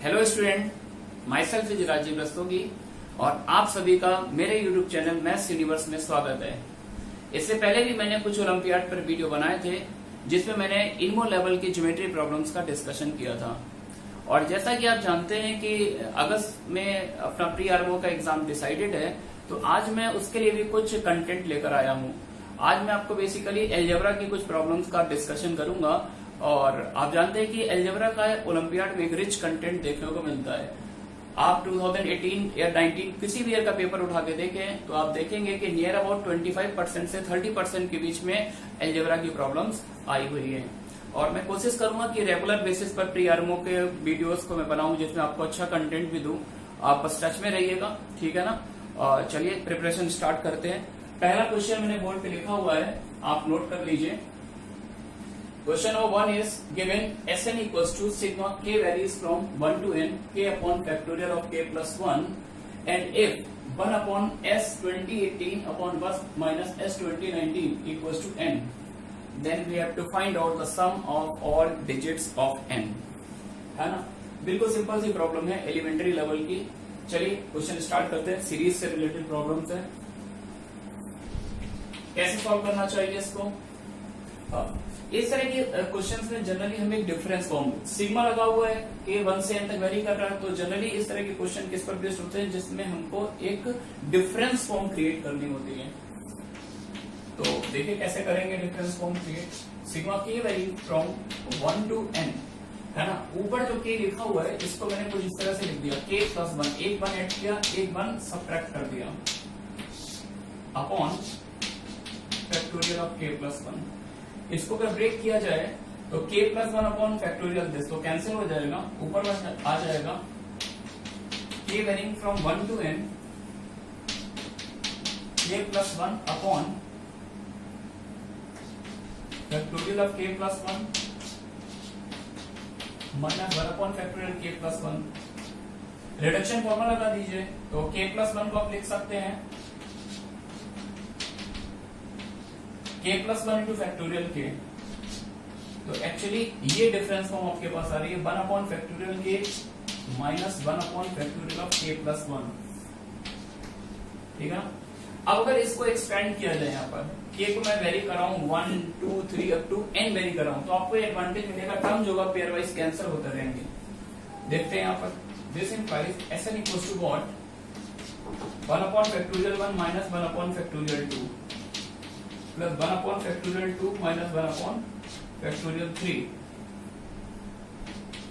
Hello student, myself is Rajeev Rastogi और आप सभी का मेरे यूट्यूब चैनल मैथ्स यूनिवर्स में स्वागत है। इससे पहले भी मैंने कुछ ओलंपियाड पर वीडियो बनाए थे जिसमें मैंने इनमो लेवल की ज्योमेट्री प्रॉब्लम्स का डिस्कशन किया था। और जैसा कि आप जानते हैं कि अगस्त में अपना प्री आरओ का एग्जाम डिसाइडेड है, तो आज मैं उसके लिए भी कुछ कंटेंट लेकर आया हूँ। आज मैं आपको बेसिकली अलजेब्रा की कुछ प्रॉब्लम्स का डिस्कशन करूंगा। और आप जानते हैं कि अलजेब्रा का ओलंपियाड में एक रिच कंटेंट देखने को मिलता है। आप 2018 या 19 किसी भी ईयर का पेपर उठा के देखें तो आप देखेंगे कि नियर अबाउट 25% से 30% के बीच में अलजेब्रा की प्रॉब्लम्स आई हुई है। और मैं कोशिश करूंगा कि रेगुलर बेसिस पर प्री आरओ के वीडियोस को मैं बनाऊं जिसमें आपको अच्छा कंटेंट भी दूं। आप बस टच में रहिएगा, ठीक है ना। और चलिए प्रिपरेशन स्टार्ट करते हैं। पहला क्वेश्चन मैंने बोर्ड पे लिखा हुआ है, आप नोट कर लीजिए। Question number 1 is given Sn equals to sigma k varies from 1 to n k upon factorial of k plus 1 and if 1 upon s 2018 upon 1 minus s 2019 equals to n, then we have to find out the sum of all digits of n, है ना। बिल्कुल simple सी problem है elementary level की। चलिए question start करते हैं। Series से related problems है, कैसे सॉल्व करना चाहिए इसको। इस तरह के क्वेश्चंस में जनरली हमें एक डिफरेंस फॉर्म सिग्मा लगा हुआ है कि 1 से n तक वेरी कर रहा है, तो जनरली इस तरह के क्वेश्चन किस पर बेस्ड होते हैं जिसमें हमको एक डिफरेंस फॉर्म क्रिएट करनी होती है। तो देखिए कैसे करेंगे difference form create. Sigma k vary from 1 to n, है ना। ऊपर जो k लिखा हुआ है इसको मैंने कुछ इस तरह से लिख दिया, k प्लस 1, एक 1 ऐड किया, एक 1 सबट्रैक्ट कर दिया upon factorial of k plus 1। इसको अगर ब्रेक किया जाए तो k plus 1 upon factorial this तो कैंसिल हो जाएगा, ऊपर आ जाएगा k varying from 1 to n k plus 1 upon factorial of k plus 1 minus 1 upon factorial k plus 1। Reduction formula लगा दीजिए, तो k प्लस 1 को आप लिख सकते हैं k plus 1 into factorial k। तो एक्चुअली ये डिफरेंस फॉर्म आपके पास आ रही है 1 upon factorial k minus 1 upon factorial of k plus 1, ठीक है। अब अगर इसको एक्सपेंड किया जाए, यहाँ पर k को मैं वेरी कर रहा हूं 1 2 3 अप टू n वेरी कर रहा हूं, तो आपको एडवांटेज मिलेगा, टर्म जो होगा पेयर वाइज कैंसिल होते रहेंगे। देखते हैं यहाँ पर this implies Sn equals to what 1 upon factorial 1 minus 1 upon factorial 2 plus 1 upon factorial 2 minus 1 upon factorial 3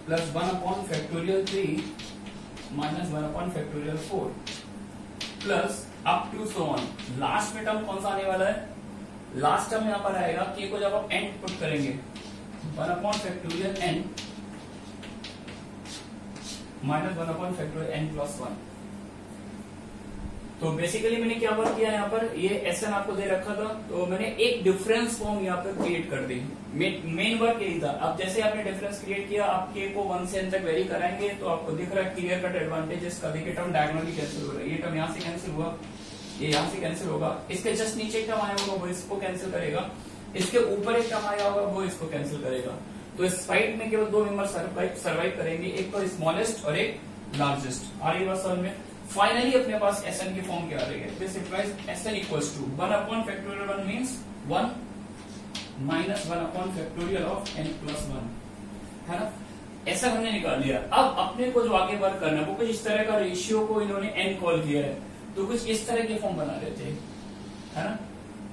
plus 1 upon factorial 3 minus 1 upon factorial 4 plus up to so on. Last में term कौन सा आने वाला है? लास्ट टर्म यहाँ पर आएगा k को जब आप n पुट करेंगे 1 upon factorial n minus 1 upon factorial n plus 1। तो बेसिकली मैंने क्या वर्क किया यहाँ पर, ये Sn आपको दे रखा था तो मैंने एक डिफरेंस फॉर्म यहाँ पर क्रिएट कर दी। मेन वर्क यही था। अब जैसे आपने डिफरेंस क्रिएट किया, आप k को 1 से n तक वेरी कराएंगे तो आपको दिख रहा है क्लियर कट एडवांटेज इसका। देखिए टर्म डायगोनली कैंसिल हो रहा है, ये टर्म यहाँ से कैंसिल हुआ, ये यहाँ से कैंसिल होगा, इसके जस्ट नीचे एक टर्म आया होगा वो इसको कैंसिल करेगा, इसके ऊपर एक टर्म आया होगा वो इसको कैंसिल करेगा। तो इस फाइट में केवल 2 मेंबर सर्वाइव करेंगे, एक तो स्मॉलेस्ट और एक लार्जेस्ट। आगे बात समझ में। फाइनली अपने पास Sn की फॉर्म क्या आ रही है, this implies Sn equals to 1 upon factorial 1 means 1 minus 1 upon factorial of n plus 1, है ना। ऐसा हमने निकाल लिया। अब अपने को जो आगे वर्क करना है वो कुछ इस तरह का रेशियो को इन्होंने n कॉल किया है, तो कुछ इस तरह के फॉर्म बना लेते हैं, है ना।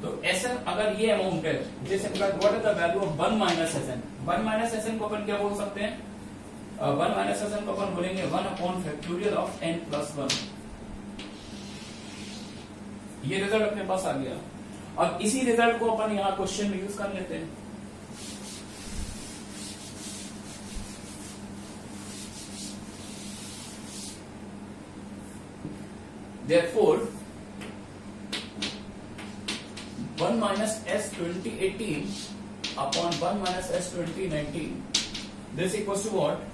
तो Sn अगर ये अमाउंट है, this implies what is the value of 1 minus Sn। 1 minus Sn को अपन क्या बोल सकते हैं, 1 माइनस Sn को अपन बोलेंगे 1 upon factorial of n plus 1। ये रिजल्ट अपने पास आ गया और इसी रिजल्ट को अपन यहाँ क्वेश्चन में यूज कर लेते हैं। Therefore 1 minus s 2018 upon 1 minus s 2019, this equals to what?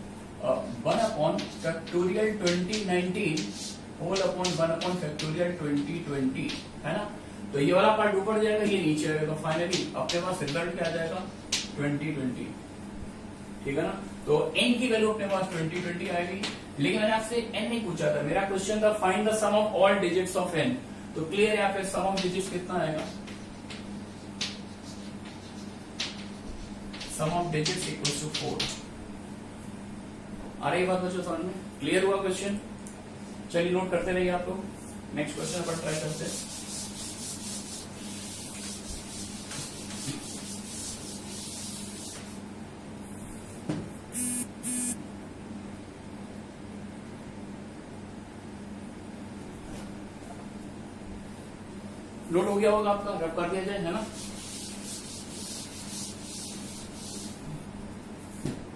1 upon factorial 2019 whole upon 1 upon factorial 2020, है ना। तो ये वाला पार्ट ऊपर जाएगा, ये नीचे आएगा, फाइनली अपने पास रिजल्ट क्या आ जाएगा 2020, ठीक है ना। तो तो n की वैल्यू अपने पास 20 आएगी। लेकिन मैंने आपसे n नहीं पूछा था, मेरा क्वेश्चन था find the sum of all digits of n। तो क्लियर है, फिर सम ऑफ डिजिट्स कितना आएगा, sum of digits equal to 4। आ रही बात बच्चों समझ में? क्लियर हुआ क्वेश्चन? चलिए नोट करते रहिए आप लोग। नेक्स्ट क्वेश्चन पर ट्राई करते हैं। नोट हो गया होगा आपका, रब कर दिया जाए, है ना?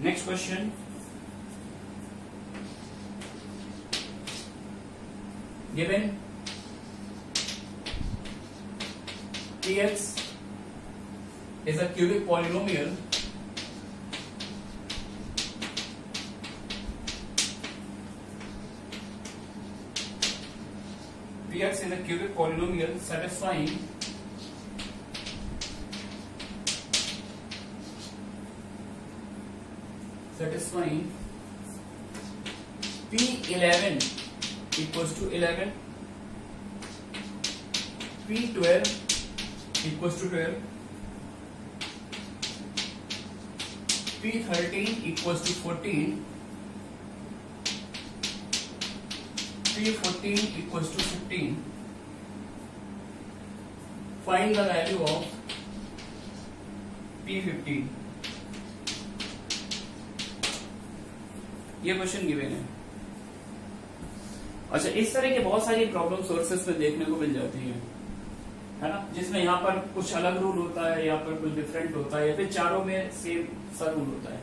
Next question, given px is a cubic polynomial px is a cubic polynomial satisfying P11 equals to 11, P12 equals to 12, P13 equals to 14, P14 equals to 15. Find the value of P15. ये question given है। अच्छा, इस तरह के बहुत सारी problem sources में देखने को मिल जाती है ना, जिसमें यहाँ पर कुछ अलग रूल होता है, यहाँ पर कुछ डिफरेंट होता है, या फिर चारों में सेम सा रूल होता है।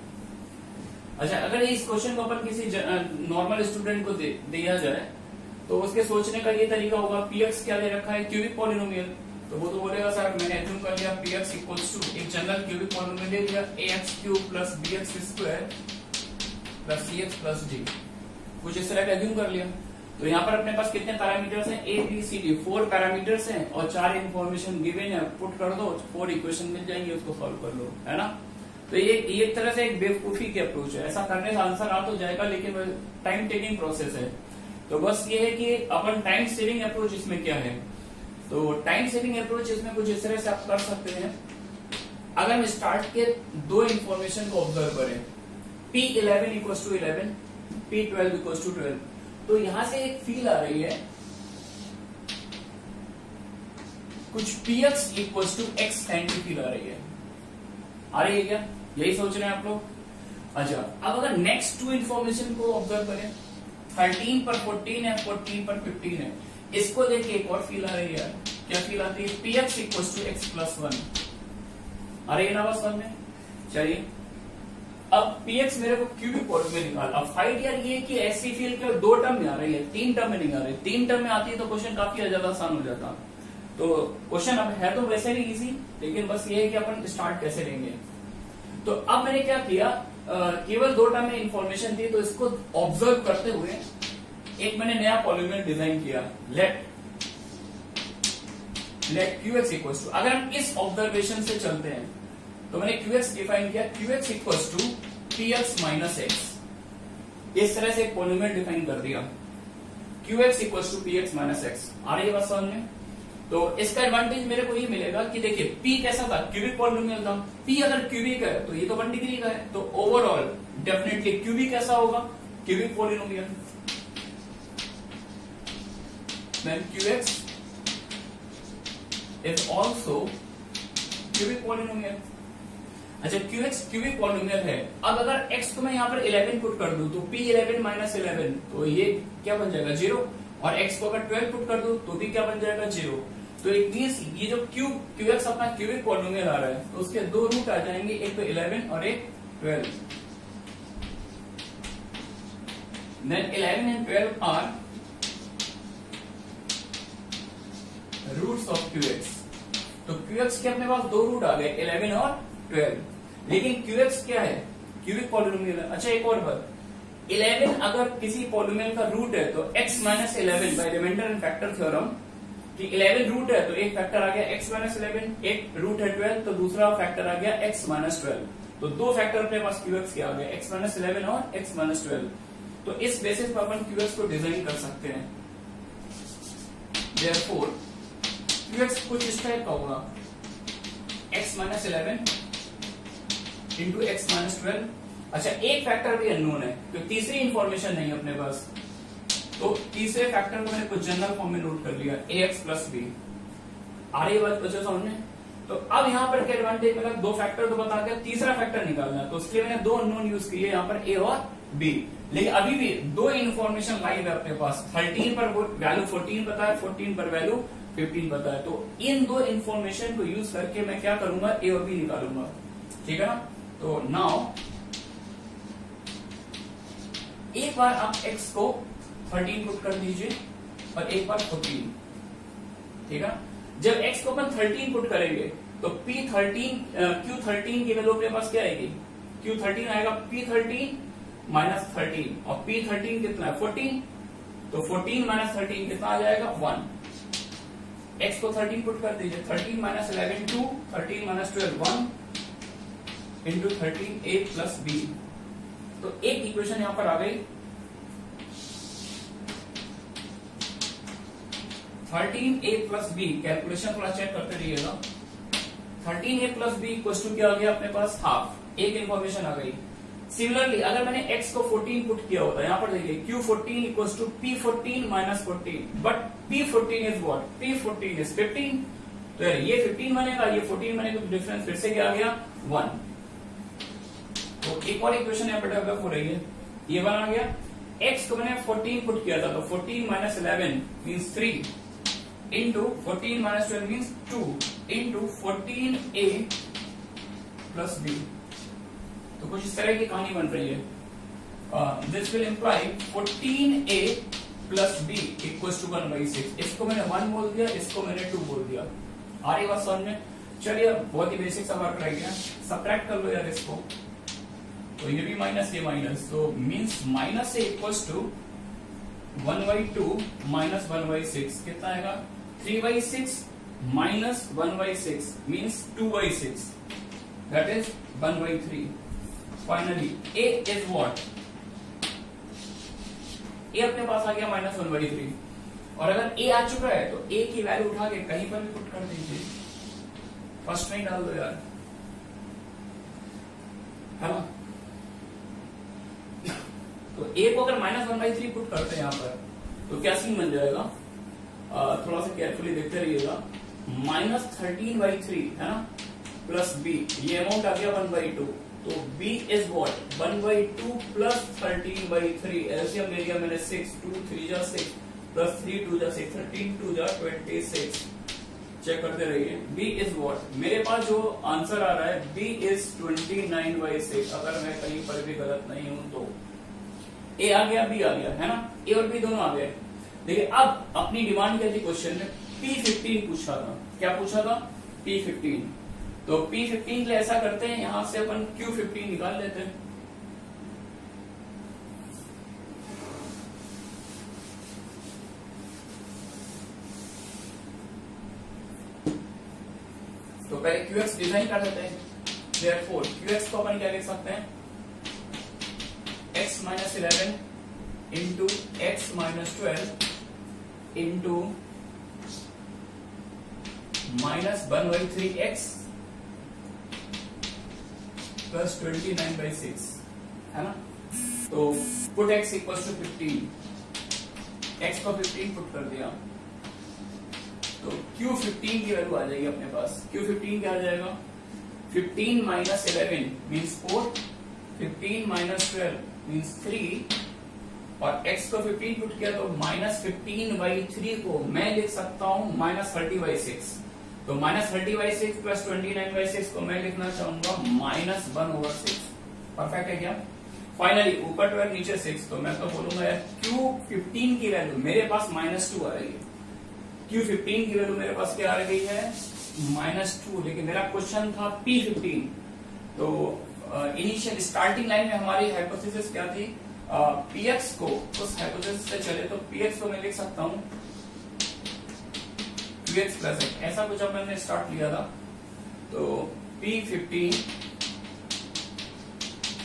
अच्छा, अगर इस क्वेश्चन को अपन किसी नॉर्मल स्टूडेंट को दिया जाए तो उसके सोचने का ये तरीका होगा, पीएक्स क्या दे रखा है, क्यूबिक पॉलिनोमियल, तो वो तो बोलेगा सर मैंने एज्यूम कर लिया पीएक्स इक्वल्स टू एक जनरल क्यूबिक पॉलिनोमियल दे दिया ax cube plus bx square plus cx plus d, कुछ इस तरह का एज्यूम कर लिया। तो यहाँ पर अपने पास कितने पैरामीटर्स हैं, A B C D, 4 parameters हैं और 4 इन्फॉर्मेशन गिवन है, पुट कर दो 4 इक्वेशन मिल जाएंगे, उसको सॉल्व कर लो, है ना। तो ये एक तरह से एक बेवकूफी की अप्रोच है, ऐसा करने से आंसर आ तो जाएगा लेकिन टाइम टेकिंग प्रोसेस है। तो बस ये है कि अपन टाइम सेविंग अप्रोच इसमें क्या है, तो टाइम सेविंग अप्रोच इसमें कुछ इस तरह से आप कर सकते हैं। अगर हम स्टार्ट के 2 इन्फॉर्मेशन को ऑब्जर्व करें, P11 equals to 11, P12 equals to 12, तो यहां से एक फील आ रही है कुछ px equals to x kind की फील आ रही है। आ रही है क्या, यही सोच रहे हैं आप लोग? अच्छा, अब अगर नेक्स्ट 2 इन्फॉर्मेशन को ऑब्जर्व करें, 13 पर 14 है, 14 पर 15 है, इसको देख के एक और फील आ रही है। क्या फील आती है, px equals to x plus 1। आ रही है ना बस में? चलिए, अब px मेरे को क्यूबिक पॉलिनोमियल निकाल। अब फाइंड यार ये कि ऐसी फील के 2 टर्म में आ रही है, 3 टर्म में नहीं आ रही। 3 टर्म में आती है तो क्वेश्चन काफी ज्यादा आसान हो जाता। तो क्वेश्चन अब है तो वैसे भी इजी, लेकिन बस ये है कि अपन स्टार्ट कैसे लेंगे। तो अब मैंने क्या किया, केवल 2 टर्म में इंफॉर्मेशन थी, तो इसको ऑब्जर्व करते हुए एक मैंने नया पॉलिनोमियल डिजाइन किया। लेट qx इक्वल्स टू, अगर हम इस ऑब्जर्वेशन से चलते हैं तो मैंने qx डिफाइन किया, qx equals to px minus x। इस तरह से एक पॉलिनोमियल डिफाइन कर दिया, qx equals to px minus x। आ रही है बात समझ में? तो इसका एडवांटेज मेरे को ये मिलेगा कि देखिए p कैसा था, क्यूबिक पॉलिनोमियल था। p अगर क्यूबिक है तो ये तो 1 डिग्री का है, तो ओवरऑल डेफिनेटली क्यूबिक कैसा होगा, cubic polynomial. Then qx is also cubic polynomial. अच्छा, qx क्यूबिक पॉलिनोमियल है। अब अगर x को मैं यहाँ पर 11 पुट कर दूं तो p11 माइनस 11, तो ये क्या बन जाएगा 0, और x को अगर 12 पुट कर दूं तो भी क्या बन जाएगा 0। तो इट मींस ये जो qx अपना क्यूबिक पॉलिनोमियल आ रहा है, तो उसके 2 रूट आ जाएंगे, एक तो 11 और एक 12। Then 11 and 12 are roots of qx। तो qx के अपने पास 2 रूट आ गए, 11 और 12। लेकिन qx क्या है, क्यूबिक पॉलिनोमियल है। अच्छा, एक और बात, 11 अगर किसी पॉलिनोमियल का रूट है तो x minus 11 by remainder and factor theorem, कि 11 रूट है तो एक फैक्टर आ गया x माइनस 11, एक रूट है 12 तो दूसरा फैक्टर आ गया x माइनस 12। तो दो फैक्टर अपने पास क्यूएक्स के आ गए, x माइनस 11 और x माइनस 12। तो इस बेसिस पर अपन क्यूएक्स को डिजाइन कर सकते हैं। Therefore, क्यूएक्स कुछ इस टाइप का होगा, x minus 11 into x minus 12। अच्छा, एक फैक्टर भी अननोन है, तो तीसरी इंफॉर्मेशन नहीं है अपने पास, तो तीसरे फैक्टर को मैंने कुछ जनरल फॉर्म में नोट कर लिया, ax प्लस बी। आ रही बात बच्चों सामने? तो अब यहाँ पर क्या एडवांटेज मिला, दो फैक्टर तो बता दिया, तीसरा फैक्टर निकालना, तो उसके लिए मैंने दो अननोन यूज किए यहाँ पर, a और b। लेकिन अभी भी दो इन्फॉर्मेशन लाइव है अपने पास, 13 पर वैल्यू 14 पता है, 14 पर वैल्यू 15 पता है। तो इन दो इन्फॉर्मेशन को यूज करके मैं क्या करूंगा, a और b निकालूंगा, ठीक है ना। तो नाउ एक बार आप x को 13 पुट कर दीजिए और एक बार 14, ठीक है। जब x को अपन 13 पुट करेंगे तो Q13 की वैल्यू अपने पास क्या आएगी, Q13 आएगा P13 माइनस 13, और P13 कितना है 14, तो 14 माइनस 13 कितना आ जाएगा 1। x को 13 पुट कर दीजिए, 13 minus 11 2, 13 minus 12 1 into 13 a plus b। तो एक इक्वेशन यहां पर आ गई, 13a प्लस बी। कैलकुलेशन थोड़ा चेक करते रहिएगा। 13a plus B equal to क्या आ गया अपने पास, हाफ। एक इंफॉर्मेशन आ गई। सिमिलरली अगर मैंने x को 14 पुट किया होता, यहां पर देखिए Q14 equal to P14 minus 14, but P14 is what, P14 is 15। तो यार ये 15 बनेगा, ये 14 बनेगा, तो डिफरेंस फिर से क्या आ गया 1। तो एक और इक्वेशन यहाँ पर डेवलप हो रही है, ये बना गया। x को मैंने 14 पुट किया था, तो 14 minus 11 means 3 into 14 minus 12 means 2 into 14a plus b। तो कुछ इस तरह की कहानी बन रही है। This will imply 14a plus b equal to 1/6। इसको मैंने 1 बोल दिया, इसको मैंने 2 बोल दिया। आ रही बात समझ में? चलिए बहुत ही बेसिक सा वर्क रह गया, सब्ट्रैक्ट कर लो यार इसको। तो ये भी माइनस, ये माइनस, तो means minus a equals to 1/2 minus 1/6 कितना आएगा, 3/6 minus 1/6 means 2/6, that is 1/3। Finally a is what, a अपने पास आ गया माइनस 1/3। और अगर a आ चुका है तो a की वैल्यू उठा के कहीं पर भी पुट कर दीजिए, फर्स्ट में ही डाल दो यार, है ना। तो a को अगर माइनस 1/3 पुट करते हैं यहाँ पर, तो क्या सीन बन जाएगा, थोड़ा सा केयरफुली देखते रहिएगा। माइनस 13/3 है ना, प्लस b, ये अमाउंट आ गया 1/2, तो b is what 1/2 plus 13/3। LCM ले लिया मैंने 6, 2 3 जा 6 प्लस 3 2 जा 6, 13 2 जा 26। चेक करते रहिए, b इज व्हाट, मेरे पास जो आंसर आ रहा है b इज 29/6। अगर मैं कहीं पर भी गलत नहीं हूं तो a आ गया, b आ गया, है ना, a और b दोनों आ गए। देखिए अब अपनी डिमांड क्या थी क्वेश्चन में, P15 पूछा था। क्या पूछा था, P15। तो P15 के लिए ऐसा करते हैं, यहां से अपन Q15 निकाल लेते हैं। तो पहले QX डिजाइन कर लेते हैं। Therefore QX को अपन क्या लिख सकते हैं, x minus 11 into x minus 12 into minus 1/3x plus 29/6, है ना। तो put x equal to 15, x को 15 पुट कर दिया, तो Q15 की वैल्यू आ जाएगी अपने पास। Q15 क्या आ जाएगा, 15 माइनस 11 मीन्स 4, 15 माइनस 12 मीन्स 3, और x को 15 पुट किया तो माइनस 15/3 को मैं लिख सकता हूं माइनस 30/6। तो माइनस 30/6 प्लस 29/6 को मैं लिखना चाहूंगा माइनस 1/6। परफेक्ट है क्या। फाइनली ऊपर 12 नीचे 6, तो मैं तो बोलूंगा यार Q15 की वैल्यू मेरे पास -2 आ रही है। Q15 की वैल्यू मेरे पास क्या आ रही है, -2। लेकिन मेरा क्वेश्चन था P15। तो इनिशियल स्टार्टिंग लाइन में हमारी हाइपोथेसिस क्या थी, Px को उस हाइपोथेसिस से चले तो Px को मैं लिख सकता हूं Qx प्लस x, ऐसा कुछ अब मैंने स्टार्ट लिया था। तो P15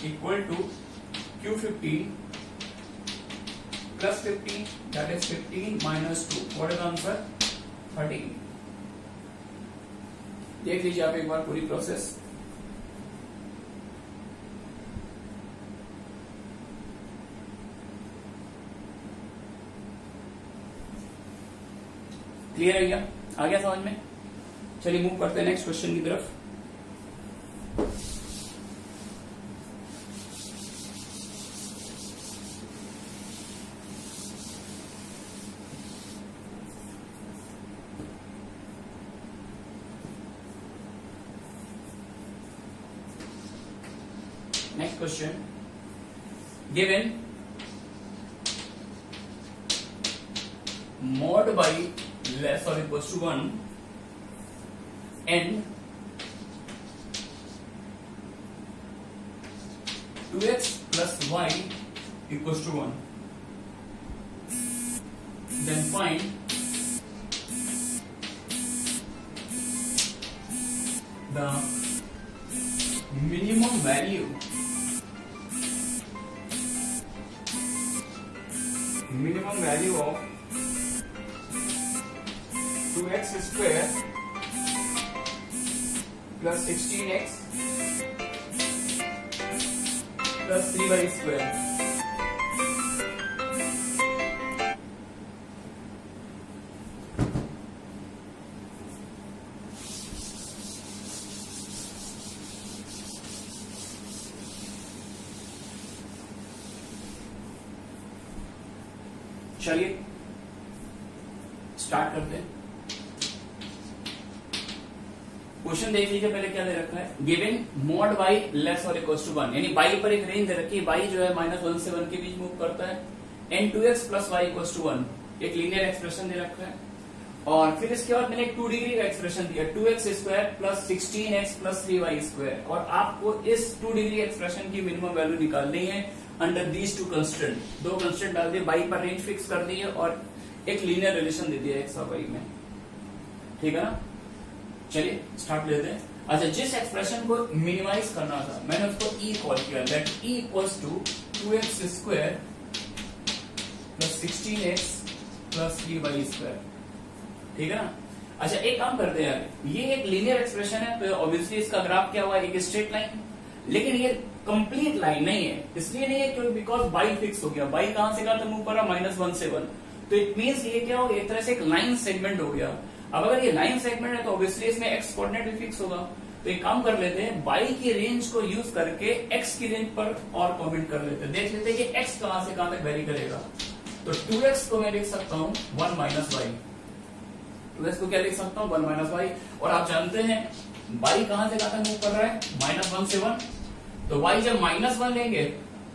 equal to Q15 plus 15, that is 15 minus 2. What is the answer? 13. देख लीजिए आप एक बार पूरी प्रोसेस। क्लियर है क्या? आ गया समझ में? चलिए मूव करते हैं नेक्स्ट क्वेश्चन की तरफ। Next question, given mod by less or equals to 1 and 2x plus y equals to 1, then find the minimum value of 2x square plus 16x plus 3y square। चलिए start करते हैं। Question देख लीजिए पहले क्या दे रखा है। गिवन मॉड बाई लेस और इक्वल्स टू 1, यानी बाई पर एक रेंज दे रखी है। बाई जो है -1 से 1 के बीच मूव करता है। And 2x plus y equals to 1, एक लीनियर एक्सप्रेशन दे रखा है। और फिर इसके बाद मैंने एक 2 डिग्री का एक्सप्रेशन दिया, 2x square plus 16x plus 3y square. और आपको इस 2 डिग्री एक्सप्रेशन की मिनिमम वैल्यू निकालनी है अंडर दीज 2 कंस्टेंट। 2 कंस्टेंट डाल दिए, बाई पर रेंज फिक्स कर दी है और एक लीनियर रिलेशन दे दिया x और y में। ठीक है ना? चलिए स्टार्ट लेते हैं। अच्छा, जिस एक्सप्रेशन को मिनिमाइज करना था मैंने उसको e कॉल किया, that e equals to 2x square plus 16x plus 3y square. ठीक है ना? अच्छा, एक काम करते हैं यार, ये एक लीनियर एक्सप्रेशन है तो ऑब्वियसली इसका ग्राफ क्या हुआ, एक स्ट्रेट लाइन। लेकिन ये कंप्लीट लाइन नहीं है, इसलिए नहीं है क्योंकि बिकॉज बाई फिक्स हो गया। बाई कहां से कहां तक मूव कर रहा, -1 से 1। तो इट मींस ये क्या हो, एक तरह से एक लाइन सेगमेंट हो गया। अब अगर ये लाइन सेगमेंट है तो ऑब्वियसली इसमें एक्स कोऑर्डिनेट भी फिक्स होगा। तो एक काम कर लेते हैं, बाई की रेंज को यूज करके एक्स की रेंज पर और कमेंट कर लेते हैं। देख लेते हैं कि एक्स कहां से कहां तक वेरी करेगा। तो 2x को मैं लिख सकता हूं 1 माइनस वाई। 2x को क्या लिख सकता हूं, 1 माइनस वाई। और आप जानते हैं बाई कहां से कहां तक मूव कर रहा है, -1 से 1। तो y जब -1 लेंगे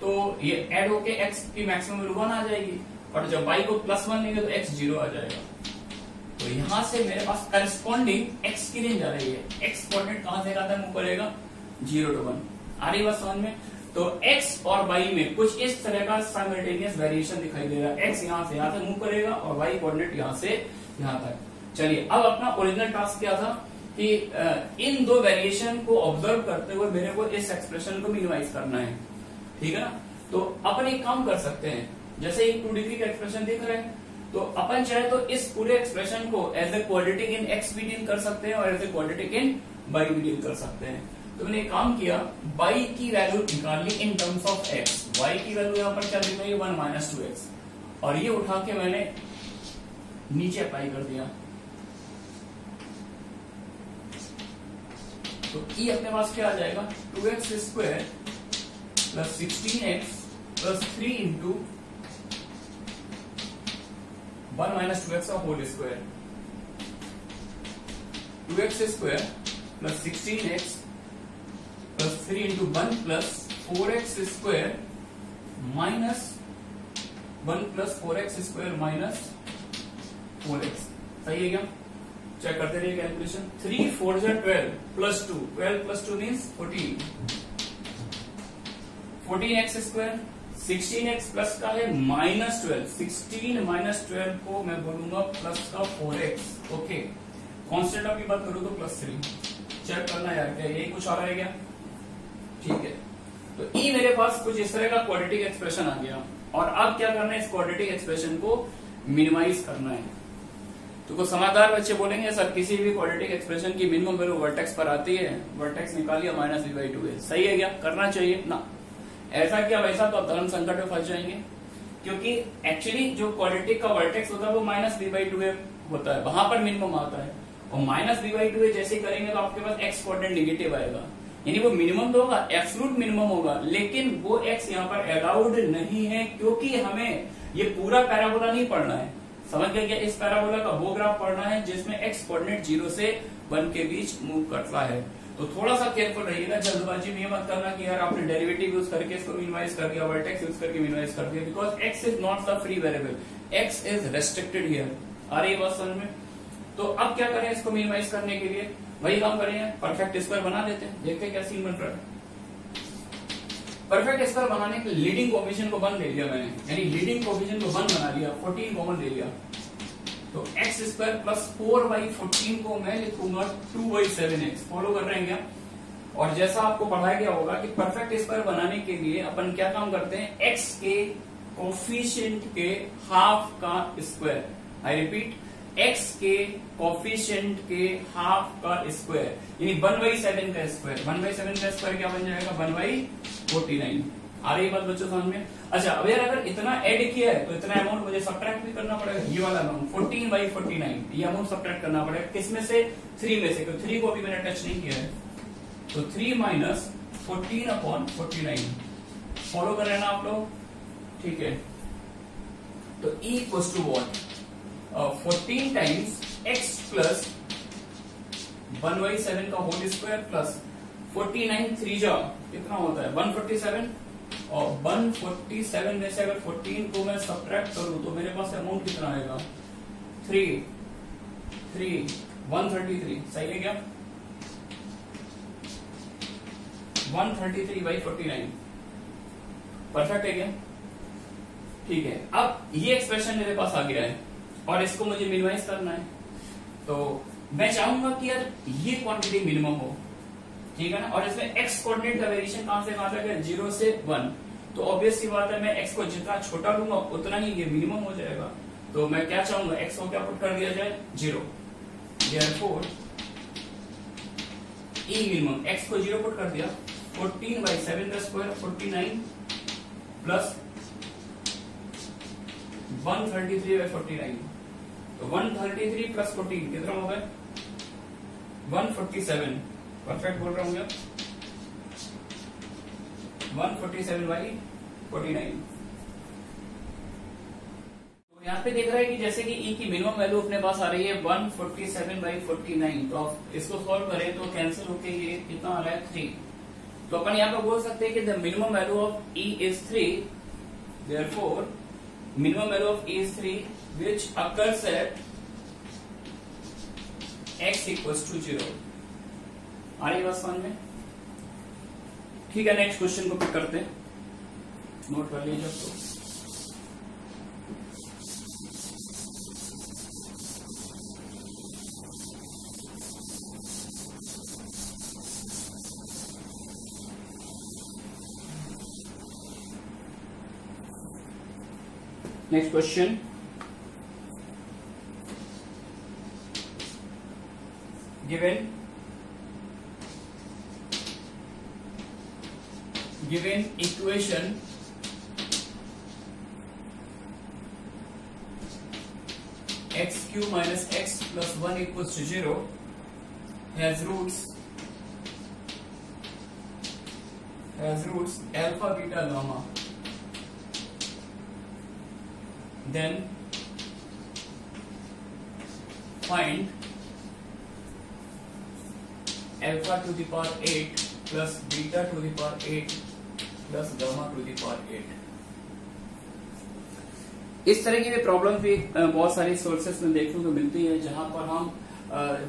तो ये ऐड होके x की मैक्सिमम वैल्यू 1 आ जाएगी। और जब y को +1 लेंगे तो x 0 आ जाएगा। तो यहां से मेरे पास करस्पॉन्डिंग x की रेंज आ रही है। x कोऑर्डिनेट कहां से कहां तक मूव करेगा, 0 to 1। आ रही बात समझ में? तो x और y में कुछ इस तरह का साइमल्टेनियस वेरिएशन दिखाई दे रहा है। x यहां से यहां तक मूव करेगा और y कोऑर्डिनेट यहां से यहां तक। चलिए, अब अपना ओरिजिनल टास्क क्या था कि इन दो वेरिएशन को ऑब्जर्व करते हुए मेरे को इस एक्सप्रेशन को मिनिमाइज करना है। ठीक है ना? तो अपन एक काम कर सकते हैं, जैसे एक 2 डिग्री का एक्सप्रेशन दिख रहा है तो अपन चाहे तो इस पूरे एक्सप्रेशन को as a quadratic in x भी डील कर सकते हैं और as a quadratic in y भी डील कर सकते हैं। तो मैंने एक काम किया, y की वैल्यू निकाल ली in terms of x। y की वैल्यू यहाँ पर क्या दी गई, 1 माइनस 2x। और ये उठा के मैंने नीचे अप्लाई कर दिया। तो e अपने पास क्या आ जाएगा, 2x square plus 16x plus 3 into 1 minus 2x का whole square. 2x square plus 16x plus 3 into 1 plus 4x square minus 1 plus 4x square minus 4x। सही है क्या? चेक करते रहिए calculation. 3 4 12 plus 2, 12 plus 2 means 14। 14x square, 16x plus का है -12, 16 minus 12 को मैं बोलूंगा प्लस का 4x। ओके, कांस्टेंट की बात करूं तो +3। चेक करना यार, क्या यही कुछ आ रहा है क्या? ठीक है, तो ई मेरे पास कुछ इस तरह का क्वाड्रेटिक एक्सप्रेशन आ गया, और अब क्या करना है, इस क्वाड्रेटिक एक्सप्रेशन को मिनिमाइज करना है। तो कुछ समझदार बच्चे बोलेंगे सर किसी भी क्वाड्रेटिक एक्सप्रेशन की मिनिमम वैल्यू वर्टेक्स पर आती है, वर्टेक्स निकालिए -v/2 है, सही है क्या? करना चाहिए ना? ऐसा क्या वैसा तो आप धर्म संकट में फंस जाएंगे, क्योंकि एक्चुअली जो क्वाड्रेटिक का वर्टेक्स होता है वो -v/2 होता है, वहां पर मिनिमम आता है, और -v/2 जैसे करेंगे तो आपके पास x कोऑर्डिनेट निगेटिव आएगा, यानी वो मिनिमम तो होगा, एब्सोल्यूट मिनिमम होगा, लेकिन वो x यहाँ पर अलाउड नहीं है, क्योंकि हमें ये पूरा पैराबोला नहीं पढ़ना है। समझ गए क्या? इस पैराबोला का वो ग्राफ पढ़ना है जिसमें x कोऑर्डिनेट 0 से 1 के बीच मूव करता है। तो थोड़ा सा केयरफुल रहिएगा, जल्दबाजी में ये मत करना कि यार आपने डेरिवेटिव यूज करके इसको मिनिमाइज कर दिया, वर्टेक्स यूज करके मिनिमाइज कर दिया, because x is not the free variable, x is restricted here. आ रही बात समझ में? तो अब क्या करें इसको मिनिमाइज करने के लिए? वही काम करेंगे, परफेक्ट स्क्वायर बना देते हैं, देखते हैं क्या सीन बन रहा है। परफेक्ट स्क्वायर बनाने के लीडिंग कोएफिशिएंट को 1 ले लिया मैंने, यानी लीडिंग कोएफिशिएंट को 1 बना लिया, 14 कॉमन ले लिया, तो x स्क्वायर प्लस 4/14 को मैं लिखूंगा 2/7x। फॉलो कर रहे हैं क्या? और जैसा आपको पढ़ाया गया होगा कि परफेक्ट स्क्वायर बनाने के लिए अपन क्या काम करते हैं, x के कोएफिशिएंट के हाफ का स्क्वायर, आई रिपीट, x के कोएफिशिएंट के हाफ का स्क्वायर, यानी 1/7 का स्क्वायर। 1/7 का स्क्वायर क्या बन जाएगा? 1/49। आ रही बात बच्चों समझ में? अच्छा, अब यार अगर इतना ऐड किया है तो इतना अमाउंट मुझे सब्ट्रैक्ट भी करना पड़ेगा, ये वाला अमाउंट 14/49, ये अमाउंट सब्ट्रैक्ट करना पड़ेगा, किसमें से? 3 में से, क्योंकि 3 को अभी मैंने टच नहीं किया है, तो 3 - 14/49। फॉलो कर रहे हैं ना आप लोग? ठीक है, तो E equals to what? 14 times x plus 1/7 का होल स्क्वायर प्लस 49 3 जा कितना होता है? 147, और 147 में से अगर 14 को मैं सब्ट्रैक्ट करूं तो मेरे पास अमाउंट कितना आएगा? 133। सही है क्या? 133/49 परफेक्ट है क्या? ठीक है, अब ये एक्सप्रेशन मेरे पास आ गया है और इसको मुझे मिनिमाइज करना है, तो मैं चाहूंगा कि यार ये क्वांटिटी मिनिमम हो, ठीक है ना? और इसमें x कोऑर्डिनेट का वेरिएशन कहां से कहां तक है? 0 से 1। तो ऑब्वियस सी बात है, मैं x को जितना छोटा लूंगा उतना ही ये मिनिमम हो जाएगा। तो मैं क्या चाहूंगा, x को क्या पुट कर दिया जाए? 0। देयरफॉर E मिनिमम, x को 0 पुट कर दिया, 14/7 का स्क्वायर 49 प्लस 133/49, तो 133 प्लस 14 कितना हो गया? 147। परफेक्ट बोल रहा हूं क्या? 147/49। तो यहाँ पे देख रहा है कि जैसे कि E की मिनिमम वैल्यू अपने पास आ रही है 147/49, तो आप इसको सॉल्व करें तो कैंसिल होके ये कितना आ रहा है? 3। तो अपन यहाँ पे बोल सकते हैं कि the minimum value of E is 3, therefore minimum value of E is 3 which occurs at x equals to 0। आ रही बात समझ में? ठीक है, नेक्स्ट क्वेश्चन को पिक करते हैं, नोट कर लीजिए आपको। Next question. Given equation x cube minus x plus 1 equals to 0 has roots alpha, beta, gamma, then find alpha to the power 8 plus beta to the power 8 plus gamma to the power 8। इस तरह की भी problem भी बहुत सारी sources में देखने को मिलती है, जहां पर हम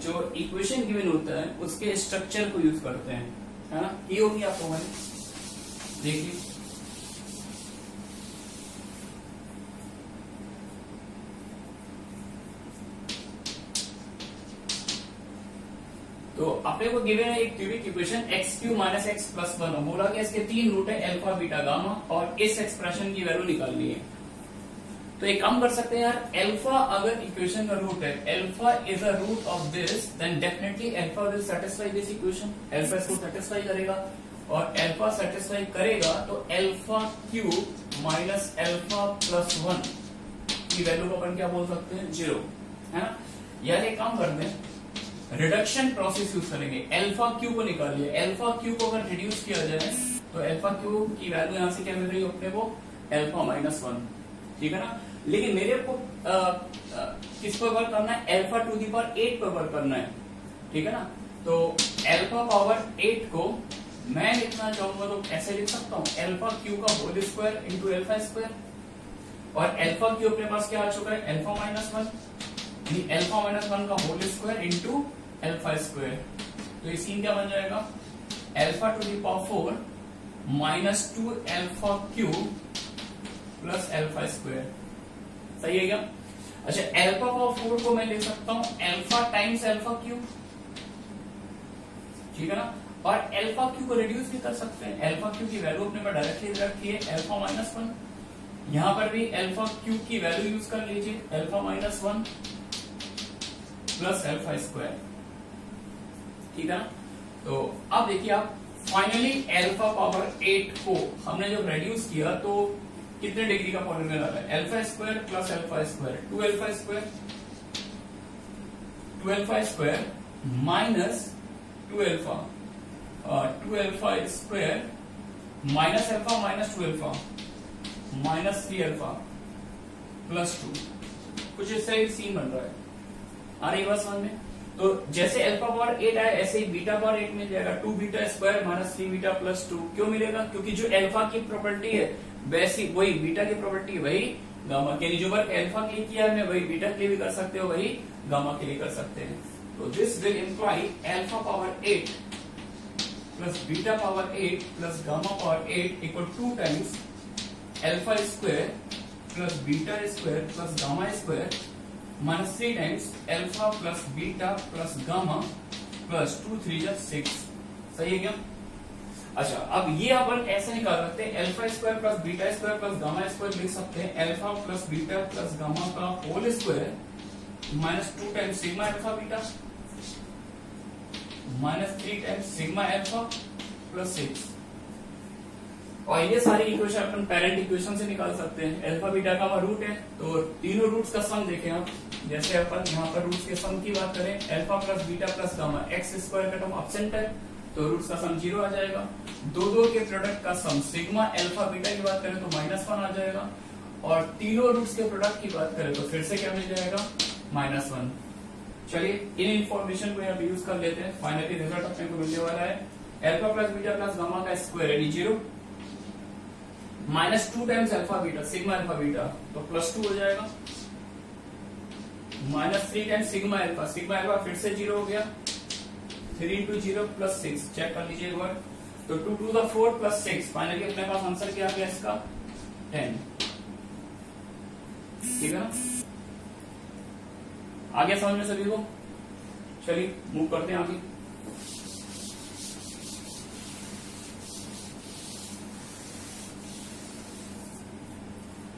जो इक्वेशन गिवन होता है उसके स्ट्रक्चर को यूज करते हैं, है ना? ये होगी आपको हमारी, देखिए तो तो अपने को गिवन है एक cubic equation x Q minus x plus 1, बोला कि इसके 3 रूट है अल्फा बीटा गामा, और इस एक्सप्रेशन की वैल्यू निकालनी है। तो एक काम कर सकते हैं यार, अल्फा अगर इक्वेशन का रूट है, alpha is a root of this, then definitely alpha will satisfy this equation, alpha इसको सैटिस्फाई करेगा, और अल्फा सैटिस्फाई करेगा तो alpha cube minus alpha plus 1 की वैल्यू को अपन क्या बोल सकते हैं, 0, है ना। यार एक काम करते हैं, रिडक्शन प्रोसेस यूज करेंगे, अल्फा क्यू को निकालिए, अल्फा क्यू को अगर रिड्यूस किया जाए तो अल्फा क्यू की वैल्यू यहां से क्या मिल रही है अपने को, अल्फा माइनस 1, ठीक है ना। लेकिन मेरे को किस पर वर्क करना है, अल्फा टू दी पावर 8 पर वर्क करना है, ठीक है ना। तो अल्फा पावर 8 को मैं लिखना चाहूंगा तो ऐसे लिख सकता हूं, अल्फा क्यू का whole square into alpha square, और अल्फा क्यू अपने पास क्या आ चुका है, अल्फा माइनस 1, अल्फा माइनस 1 का whole square into alpha square. तो ये सीन क्या बन जाएगा, alpha to the power 4 minus 2 alpha cube plus alpha square, सही है क्या। अच्छा, अल्फा पावर 4 को मैं लिख सकता हूं अल्फा टाइम्स अल्फा क्यूब, ठीक है ना, और अल्फा क्यू को रिड्यूस भी कर सकते हैं, अल्फा क्यू की वैल्यू अपने पर डायरेक्टली रखी है अल्फा माइनस 1, यहां पर भी अल्फा क्यू की वैल्यू यूज कर लीजिए, alpha minus 1 plus alpha square, ठीक है ना। तो अब देखिए आप, फाइनली अल्फा पावर 8 को हमने जब रेड्यूस किया तो कितने डिग्री का पॉलिनोमियल आ रहा है, alpha square plus alpha square, 2 alpha square, 2 alpha square minus 2 alpha, 2 alpha square minus alpha minus 2 alpha minus 3 alpha plus 2, कुछ इस तरह सीन बन रहा है, आ रही बात समझ में। तो जैसे अल्फा पावर 8 आया ऐसे ही बीटा पावर 8 मिल जाएगा, 2 beta square minus 3 beta plus 2, क्यों मिलेगा, क्योंकि जो अल्फा की प्रॉपर्टी है वैसी वही बीटा की प्रॉपर्टी, वही गामा के लिए, जो वर्क अल्फा के लिए किया है वही बीटा के लिए भी कर सकते हो, वही गामा के लिए कर सकते हैं। तो this will imply alpha power 8 plus beta power 8 plus gamma power 8 equal 2 times alpha square plus beta square plus gamma square minus 3 times alpha plus beta plus gamma plus 2 3 जा 6, सही है क्या। अच्छा, अब ये अपन ऐसे निकाल सकते हैं, alpha square plus beta square plus gamma square लिख सकते हैं alpha plus beta plus gamma का whole square minus 2 times sigma alpha beta minus 3 times sigma alpha plus 6, और ये सारी इक्वेशन अपन पेरेंट इक्वेशन से निकाल सकते हैं। अल्फा बीटा का रूट है तो तीनों रूट्स का सम देखें आप, जैसे अपन यहाँ पर रूट्स के सम की बात करें, alpha plus beta plus gamma, x square का टर्म एब्सेंट है तो रूट्स का सम 0 आ जाएगा, दो के प्रोडक्ट का सम सिग्मा अल्फा बीटा की बात करें तो -1 आ जाएगा, और तीनों रूट्स के प्रोडक्ट की बात करें तो फिर से क्या मिल जाएगा, -1। चलिए इन इन्फॉर्मेशन को यहाँ पे यूज कर लेते हैं, फाइनली रिजल्ट अपने को मिलने वाला है alpha plus beta plus gamma का स्क्वायर यानी 0 minus 2 times alpha beta sigma alpha beta तो +2 हो जाएगा, माइनस 3 टाइम्स सिग्मा अल्फा फिर से 0 हो गया, 3 इंटू 0 प्लस 6, चेक कर लीजिए एक बार, तो 2 टू द 4 प्लस 6, फाइनली अपने पास आंसर क्या आ गया इसका 10, ठीक है ना। आगे समझ में सभी को, चलिए मूव करते हैं आगे।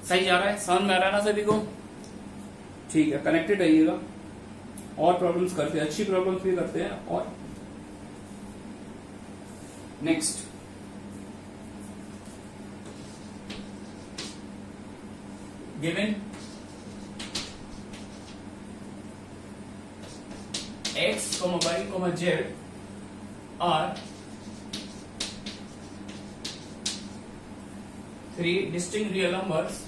सही जा रहा है, समझ में आ रहा है ना सभी को, ठीक है, कनेक्टेड रहिएगा, और प्रॉब्लम्स करते हैं, अच्छी प्रॉब्लम्स भी करते हैं। और next given x, y, z are 3 distinct real numbers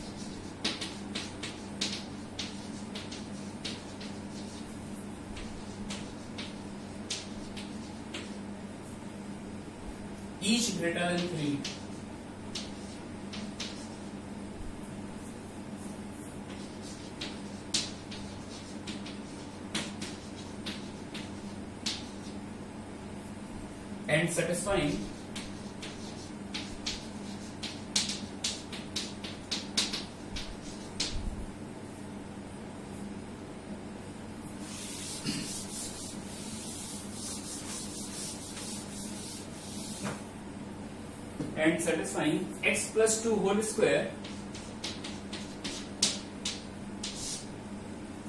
each greater than 3. And satisfying and satisfying x plus 2 whole square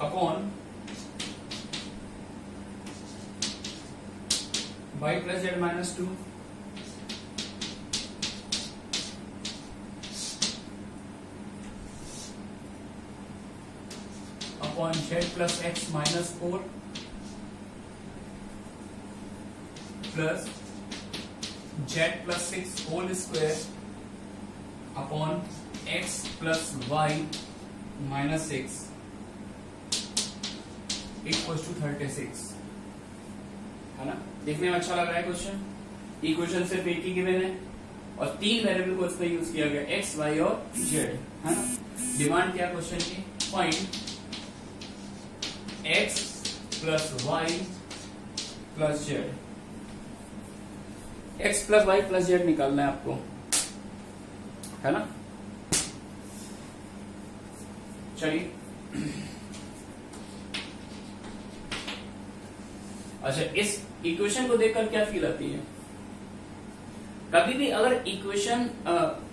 upon y plus z minus 2 upon z plus x minus 4 plus z plus 6 whole square upon x plus y minus 6 equals to 36 है ना। देखने में अच्छा लग रहा है question. Equation सिर्फ एक ही गिवन है और 3 वेरिएबल को इसमें यूज किया गया x, y और z है ना। डिमांड क्या क्वेश्चन की, find x plus y plus z। x plus y plus z निकालना है आपको, है ना। चलिए अच्छा, इस इक्वेशन को देखकर क्या फील आती है? कभी भी अगर इक्वेशन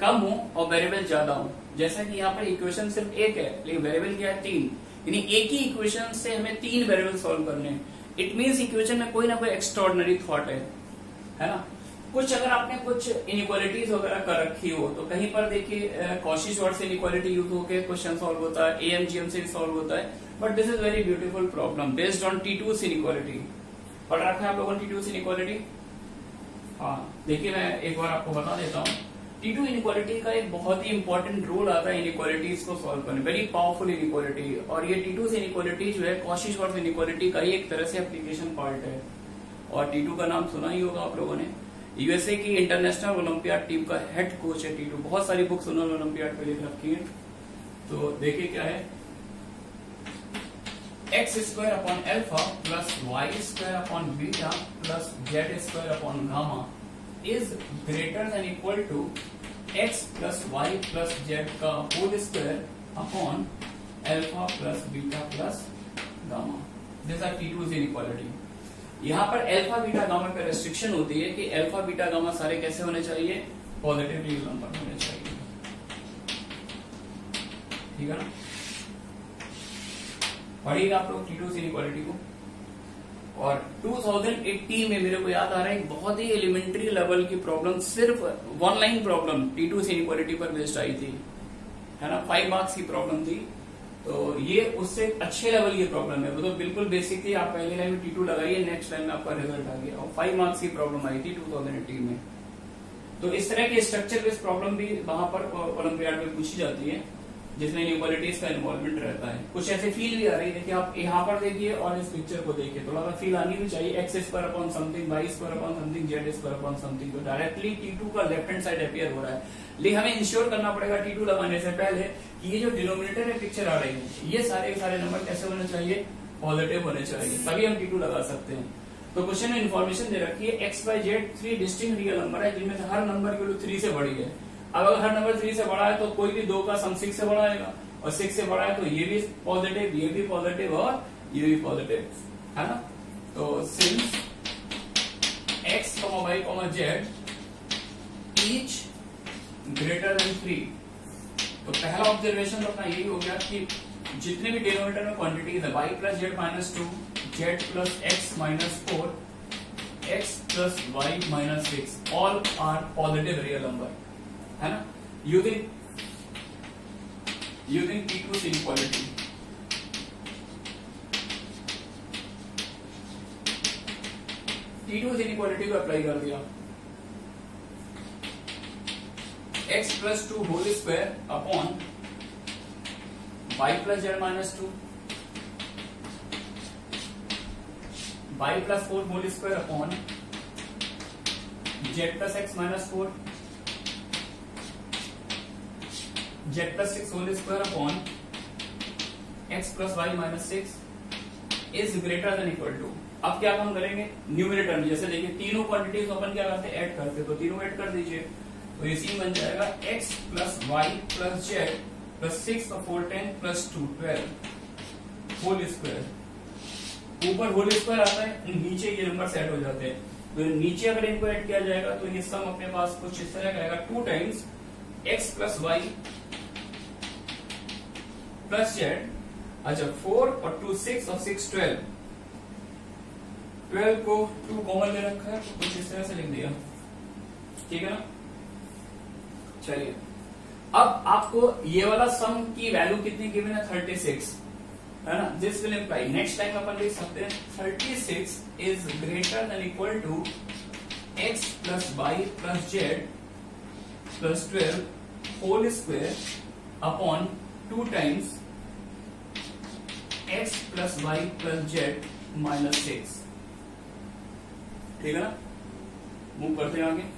कम हो और वेरिएबल ज्यादा हो, जैसा कि यहाँ पर इक्वेशन सिर्फ एक है लेकिन वेरिएबल क्या है 3, यानी एक ही इक्वेशन से हमें 3 वेरिएबल सॉल्व करने हैं। इट मीन्स इक्वेशन में कोई ना कोई एक्स्ट्राऑर्डिनरी थॉट है ना। कुछ अगर आपने कुछ इनइक्वालिटीज वगैरह कर रखी हो तो कहीं पर देखिए कॉची-श्वार्ट्ज इनइक्वालिटी यूज होकर क्वेश्चन सॉल्व होता है, AMGM से भी सॉल्व होता है। But this is very beautiful problem based on T2 inequality. पढ़ रखा है आप लोगों ने T2 इनइक्वालिटी? हाँ, देखिए मैं एक बार आपको बता देता हूँ। T2 इनइक्वालिटी का एक बहुत ही इंपॉर्टेंट रोल आता है इनइक्वालिटीज को सॉल्व करने, वेरी पावरफुल इनइक्वालिटी। और ये T2 इनइक्वालिटी जो है कॉची-श्वार्ट्ज इनइक्वालिटी का ही एक तरह से एप्लीकेशन पार्ट है। और T2 का नाम सुना ही होगा आप लोगों ने, यूएसए की इंटरनेशनल ओलंपियाड टीम का हेड कोच है T2। बहुत सारी बुक्स उन्होंने ओलंपियाड पे लिख रखी है। तो देखिए क्या है, x square upon alpha plus y square upon beta plus z square upon gamma is greater than equal to x plus y plus z का whole square upon alpha plus beta plus gamma. This are T2 inequality. यहाँ पर alpha beta gamma पे restriction होती है कि alpha beta gamma सारे कैसे होने चाहिए, पॉजिटिव रियल नंबर होने चाहिए, ठीक है ना। पढ़िएगा आप लोग T2 इनइक्वालिटी को। और 2018 में मेरे को याद आ रहा है एक बहुत ही एलिमेंट्री लेवल की प्रॉब्लम, सिर्फ 1 लाइन प्रॉब्लम T2 इनइक्वालिटी पर बेस्ड आई थी, है ना। 5 मार्क्स की प्रॉब्लम थी। तो ये उससे अच्छे लेवल की प्रॉब्लम है, वो तो बिल्कुल बेसिक थी। आप पहले लाइन में T2 लगाइए, नेक्स्ट लाइन में आपका रिजल्ट आ गया। और 5 मार्क्स की प्रॉब्लम आई थी 2018 में। तो इस तरह की स्ट्रक्चर बेस्ड प्रॉब्लम भी वहां पर ओलंपियाड में पूछी जाती है, जिसमें इनइक्वालिटीज का इन्वॉल्वमेंट रहता है। कुछ ऐसे फील भी आ रही है, देखिए आप यहाँ पर देखिए और इस पिक्चर को देखिए, थोड़ा सा फील आनी भी चाहिए। x square upon something, y square upon something, z square upon something. तो डायरेक्टली T2 का लेफ्ट हैंड साइड अपियर हो रहा है, लेकिन हमें इंश्योर करना पड़ेगा T2 लगाने से पहले कि ये जो डिनोमिनेटर है पिक्चर आ रही है, ये सारे सारे नंबर कैसे होने चाहिए, पॉजिटिव होने चाहिए, तभी हम T2 लगा सकते हैं। तो क्वेश्चन में इन्फॉर्मेशन दे रखी है x, y, z 3 distinct real number है, जिनमें से हर नंबर की वैल्यू 3 से बड़ी है। अब अगर हर नंबर 3 से बड़ा है तो कोई भी 2 का सम 6 से बड़ा आएगा, और 6 से बड़ा है तो ये भी पॉजिटिव, ये भी पॉजिटिव और ये भी पॉजिटिव, है ना। तो since x, y, z each greater than 3, तो पहला ऑब्जर्वेशन तो अपना यही हो गया कि जितने भी डिनोमिनेटर में क्वांटिटीज है y plus z minus 2, z plus x minus 4, x plus y minus 6 all are positive real number, है ना। Using T2 inequality. T2 inequality को अप्लाई कर दिया, x plus 2 whole square upon y plus z minus 2, y plus 4 whole square upon z plus x minus 4, z plus 6 whole square upon x plus y minus 6 is greater than equal to. अब क्या हम करेंगे numerator में, जैसे देखिए तीनों quantities अपन क्या करते हैं, ऐड करते, तो तीनों ऐड कर दीजिए, तो ये सीन बन जाएगा x plus y plus z plus 6 और 4 10 प्लस 2 12 होल स्क्वायर। ऊपर होल स्क्वायर आता है, नीचे ये नंबर सेट हो जाते हैं। तो नीचे अगर इनको ऐड किया जाएगा तो ये सम अपने पास कुछ इस तरह का आएगा 2 times x plus Y plus z. अच्छा 4 और 2 6 और 6 12, 12 को 2 कॉमन ले रखा है तो कुछ इस तरह से लिख दिया, ठीक है ना। चलिए अब आपको ये वाला सम की वैल्यू कितनी गिवन है 36, है ना। This will imply, next time अपन लिख सकते हैं 36 is greater than equal to x plus Y plus z plus 12 whole square upon 2 times x plus Y plus z minus 6, ठीक है ना। मूव करते हैं आगे।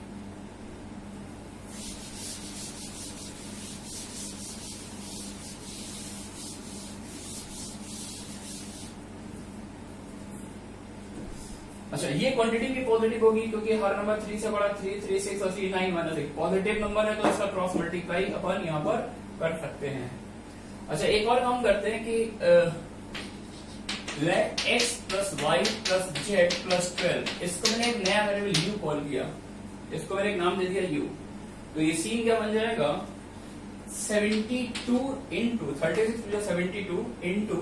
अच्छा ये क्वांटिटी भी पॉजिटिव होगी क्योंकि हर नंबर 3 से बड़ा 3, 3, 6 और 3, 9 माइनस 1 पॉजिटिव नंबर है तो इसका क्रॉस मल्टीप्लाई अपन यहाँ पर कर सकते हैं। अच्छा एक और काम करते हैं कि x plus Y plus z plus 12, इसको मैंने एक नया वेरिएबल u कॉल किया, इसको मैंने एक नाम दे दिया u। तो ये सीन क्या बन जाएगा 72 इंटू 36 72 इंटू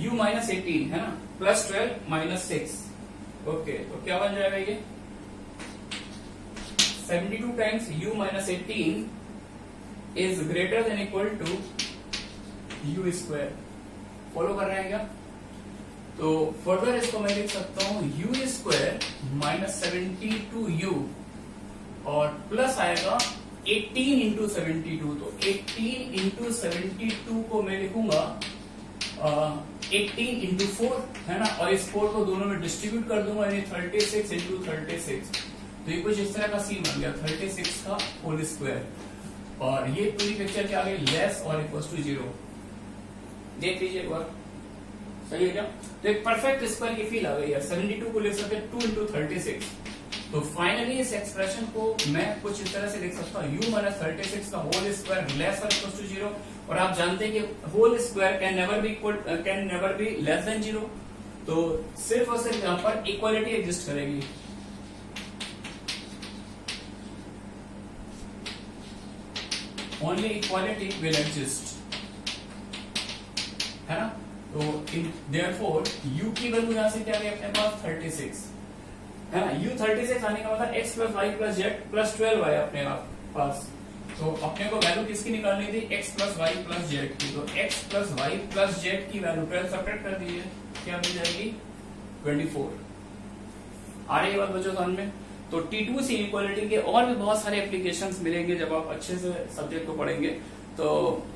u माइनस 18 है ना प्लस 12 माइनस 6। ओके तो क्या बन जाएगा ये 72 times u minus 18 is greater than equal to u square. Follow कर रहे हैं क्या? तो फर्दर इसको मैं लिख सकता हूं u स्क्वायर माइनस 72u और प्लस आएगा 18 इंटू 72। तो 18 इंटू 72 को मैं लिखूंगा 18 इंटू 4 है ना, और इस 4 को दोनों में डिस्ट्रीब्यूट कर दूंगा यानी 36 इंटू 36। तो ये कुछ इस तरह का सीन बन गया 36 का होल स्क्वायर। और ये पूरी पिक्चर क्या आ गई लेस और इक्वल टू 0। देख लीजिए एक बार, सही है क्या? तो एक परफेक्ट स्क्वायर की फील आ गई है। 72 को लिख सकते 2 इंटू 36। तो फाइनली इस एक्सप्रेशन को मैं कुछ इस तरह से लिख सकता हूँ u माइनस 36 का होल स्क्वायर लेस और इक्वल टू 0। और आप जानते हैं कि whole square can never be less than 0। तो सिर्फ और सिर्फ यहाँ पर इक्वालिटी एग्जिस्ट करेगी। ओनली इक्वालिटी विल एग्जिस्ट, है ना। तो देयरफॉर u की वैल्यू यहां से क्या है अपने पास 36 है ना। u 36 आने का मतलब x plus Y plus z plus 12 आया अपने पास। तो अपने को वैल्यू किसकी निकालनी थी x plus Y plus Z की। तो x plus Y plus Z की वैल्यू 12 सेपरेट कर दीजिए, क्या मिल जाएगी 24। आ रही है बात बच्चों समझ में। तो T2 सी इक्वालिटी के और भी बहुत सारे एप्लीकेशंस मिलेंगे जब आप अच्छे से सब्जेक्ट को पढ़ेंगे। तो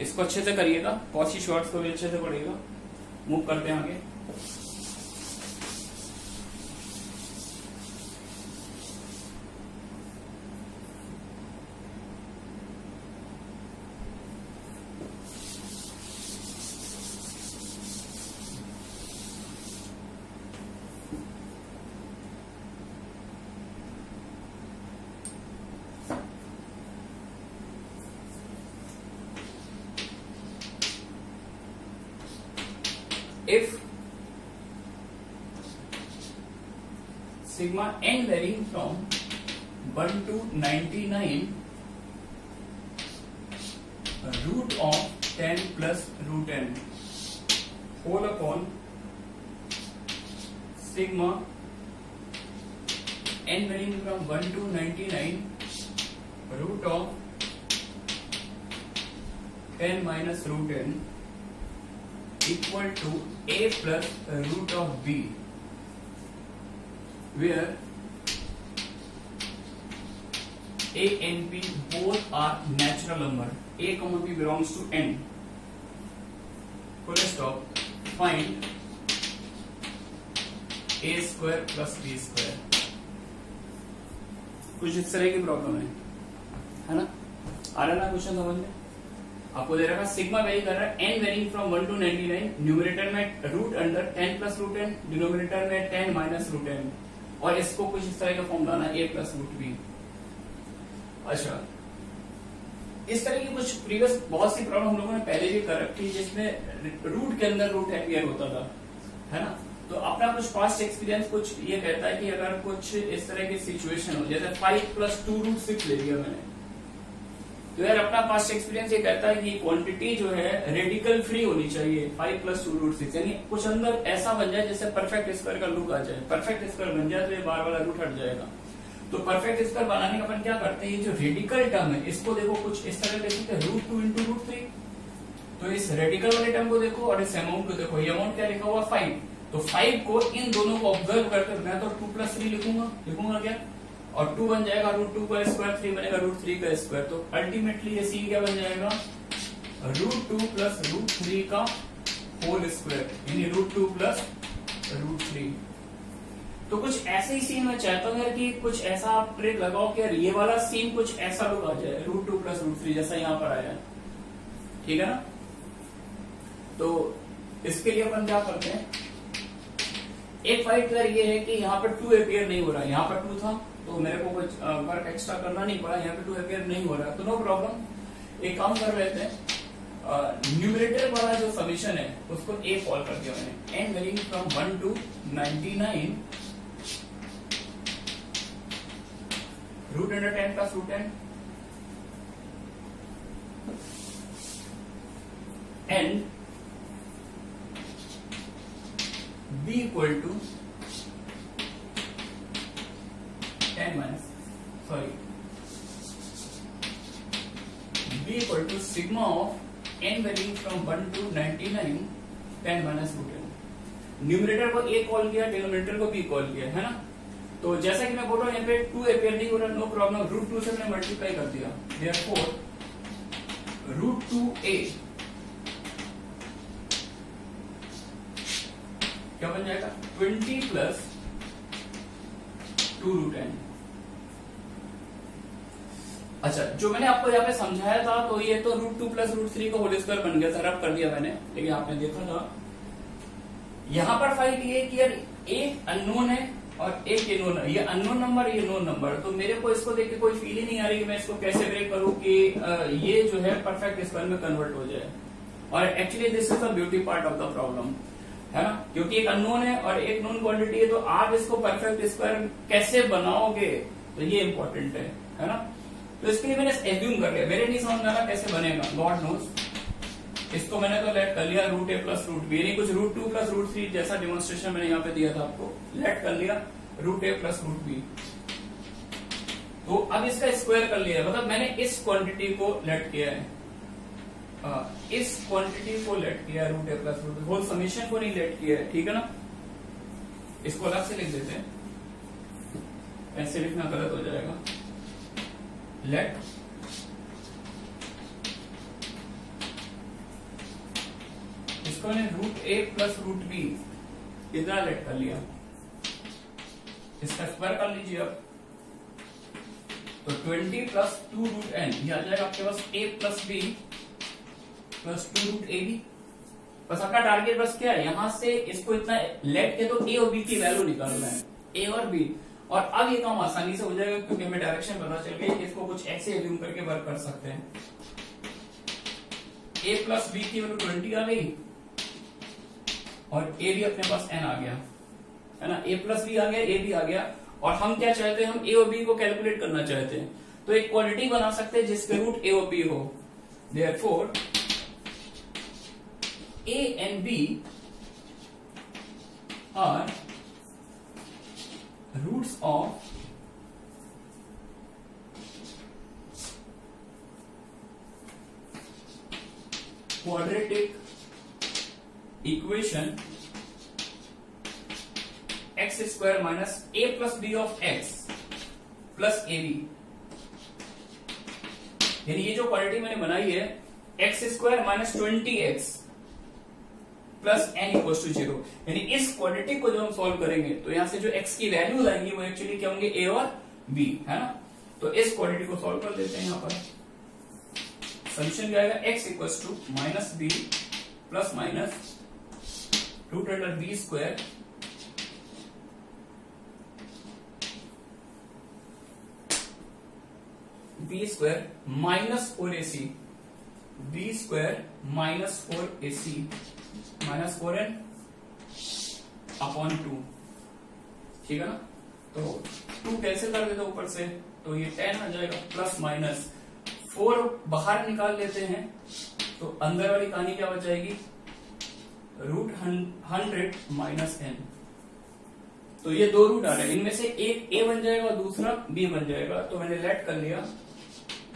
इसको अच्छे से करिएगा, कॉची शॉर्ट्स को भी अच्छे से पढ़िएगा। मूव करते हैं आगे। If sigma n varying from 1 to 99 root of 10 plus root n whole upon sigma n varying from 1 to 99 root of 10 minus root n equal to a plus root of b, where a and b both are natural number. A comma b belongs to n. Full stop. Find a square plus b square. कुछ इस तरह की problem है ना। आ रहा ना question समझ में? आपको दे रखा सिग्मा वेरी कर रहा है n varying from 1 to 99, numerator में root under 10 plus root n, denominator में 10 माइनस रूट n, और इसको कुछ इस तरह का फॉर्म लाना a प्लस रूट b। अच्छा इस तरह की कुछ प्रीवियस बहुत सी प्रॉब्लम हम लोगों ने पहले भी कर रखी जिसमें रूट के अंदर रूट एपियर होता था, है ना। तो अपना कुछ पास्ट एक्सपीरियंस कुछ ये कहता है कि अगर कुछ इस तरह की सिचुएशन हो, जैसे 5 + 2√6 ले लिया मैंने, तो यार अपना पास्ट एक्सपीरियंस ये कहता है कि क्वांटिटी जो है रेडिकल फ्री होनी चाहिए 5 + 2√6, यानी कुछ अंदर ऐसा बन जाए जैसे परफेक्ट स्क्वायर का लुक आ जाए। परफेक्ट स्क्वायर बन जाए तो ये बार वाला रूट हट जाएगा। तो परफेक्ट स्क्वायर बनाने का अपन क्या करते हैं, ये जो रेडिकल टर्म है इसको देखो कुछ इस तरह लिख सकते हैं, √2 × √3। तो इस रेडिकल वाले टर्म को देखो और इस अमाउंट को देखो, ये अमाउंट क्या लिखा हुआ 5, तो 5 को इन दोनों को ऑब्जर्व करके मैं तो 2 + 3 लिखूंगा क्या, और 2 बन जाएगा √2 का स्क्वायर, 3 बनेगा √3 का स्क्वायर। तो अल्टीमेटली ये सी क्या बन जाएगा, √2 + √3 का होल स्क्वायर, यानी √2 + √3। तो कुछ ऐसे ही सीन मैं चाहता हूँ यार कि कुछ ऐसा आप ट्रिक लगाओ कि यार ये वाला सीन कुछ ऐसा लुक आ जाए, √2 + √3 जैसा यहाँ पर आया है, ठीक है ना। तो इसके लिए अपन क्या करते हैं, एक फाइट कर ये है कि यहाँ पर 2 अपीयर नहीं हो रहा है, यहाँ पर 2 था तो मेरे को कुछ वर्क एक्स्ट्रा करना नहीं पड़ा, यहाँ पे 2 अपीयर नहीं हो रहा है, तो नो प्रॉब्लम। एक काम कर लेते हैं, न्यूमरेटर वाला जो समीशन है उसको ए कॉल कर दिया मैंने, n varying from 1 to 99 √10 + √10 and b = 10 minus, sorry, b = sigma of n varying from 1 to 99 10 minus √10। Numerator को a कॉल किया, डिनोमिनेटर को b कॉल किया, है ना। तो जैसा कि मैं बोल रहा हूँ यहाँ पे 2 अपीयर नहीं हो रहा, नो प्रॉब्लम, √2 से मैंने मल्टीप्लाई कर दिया, देयरफॉर √2a क्या बन जाएगा 20 + 2√10। अच्छा, जो मैंने आपको यहाँ पे समझाया था तो ये तो √2 + √3 का होल स्क्वायर बन गया था, रब कर दिया मैंने, लेकिन आपने देखा था यहाँ पर फाइट ये कि यार एक अननोन है और एक ये नोन है, ये अननोन नंबर, ये नोन नंबर। तो मेरे को इसको देख के कोई फील ही नहीं आ रही कि मैं इसको कैसे ब्रेक करूं कि ये जो है परफेक्ट स्क्वायर में कन्वर्ट हो जाए। और actually this is the beauty part of the problem, है ना, क्योंकि एक अननोन है और एक नोन क्वांटिटी है, तो आप इसको परफेक्ट स्क्वायर कैसे बनाओगे तो ये इंपॉर्टेंट है ना। तो इसके लिए मैंने एज्यूम कर लिया, मेरे नहीं समझ में आ रहा कैसे बनेगा, गॉड नोज। इसको मैंने तो लेट कर लिया √a + √b, यानी कुछ √2 + √3 जैसा डेमोन्स्ट्रेशन मैंने यहाँ पे दिया था आपको, लेट कर लिया √a + √b। तो अब इसका स्क्वायर कर लिया, मतलब मैंने इस क्वांटिटी को लेट किया है, इस क्वांटिटी को लेट किया √a + √b, होल समीशन को नहीं लेट किया है, ठीक है ना। इसको अलग से लिख देते हैं, ऐसे लिखना गलत हो जाएगा, लेट इसको मैंने √a + √b इतना लेट कर लिया, इसका स्क्वायर कर लीजिए अब, तो 20 + 2√n ये आ जाएगा आपके पास a + b + 2√ab। बस आपका टारगेट बस क्या है, यहां से इसको इतना लेट के तो a और b की वैल्यू निकालना है, a और b। और अब ये काम आसानी से हो जाएगा क्योंकि हमें डायरेक्शन पता चल गई, इसको कुछ ऐसे एज्यूम करके वर्क कर सकते हैं। a + b की वैल्यू 20 आ गई और a भी अपने पास n आ गया, है ना, a + b आ गया, a भी आ गया। और हम क्या चाहते हैं, हम a और b को कैलकुलेट करना चाहते हैं, तो एक क्वांटिटी बना सकते हैं जिसके रूट a और b हो, therefore a and b are roots of quadratic equation x² minus a + b of x plus ab। यानी ये जो क्वांटिटी मैंने बनाई है x² minus 20x plus n = 0, यानी इस क्वांटिटी को जो हम सॉल्व करेंगे तो यहां से जो x की वैल्यूज आएंगी वो एक्चुअली क्या होंगे, a और b, है ना। तो इस क्वांटिटी को सॉल्व कर देते हैं, यहां पर सॉल्यूशन क्या आएगा, x = -b plus minus √b² b² -4ac, b² -4ac -4n upon 2, ठीक है ना। तो 2 कैंसिल कर देते ऊपर से, तो ये 10 आ जाएगा, प्लस माइनस 4 बाहर निकाल लेते हैं, तो अंदर वाली कहानी क्या बच जाएगी, √100 माइनस n। तो ये 2 रूट आ रहे हैं, इनमें से एक a बन जाएगा और दूसरा b बन जाएगा। तो मैंने लेट कर लिया,